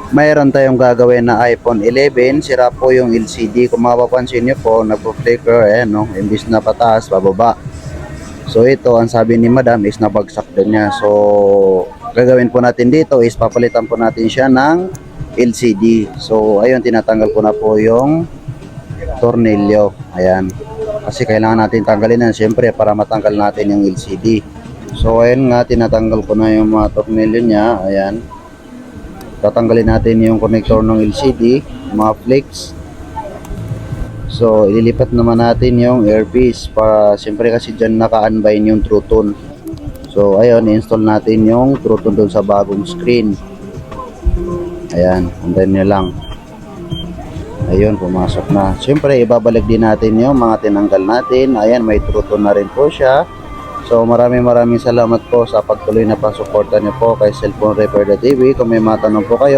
mayroon tayong gagawin na iPhone 11. Sira po yung LCD. Kung mapapansin nyo po, nagpo-flicker, ayan, no? Imbis na pataas, bababa. So ito, ang sabi ni madam is nabagsak din niya. So gagawin po natin dito is papalitan po natin siya ng LCD. So ayun, tinatanggal ko na po yung tornilyo. Ayan. Kasi kailangan natin tanggalin yan siyempre para matanggal natin yung LCD. So ayun nga, tinatanggal ko na yung mga tornilyo niya. Ayan. Tatanggalin natin yung connector ng LCD, mga flex. So, ililipat naman natin yung earpiece para siyempre kasi dyan naka-unbind yung True Tone. So, ayun, install natin yung True Tone doon sa bagong screen. Ayan, antayin nyo lang. Ayun, pumasok na. Siyempre, ibabalik din natin yung mga tinanggal natin. Ayan, may True Tone na rin po siya. So, maraming salamat po sa pagtuloy na pasuporta nyo po kay Cellphone Repair TV. Kung may matanong po kayo,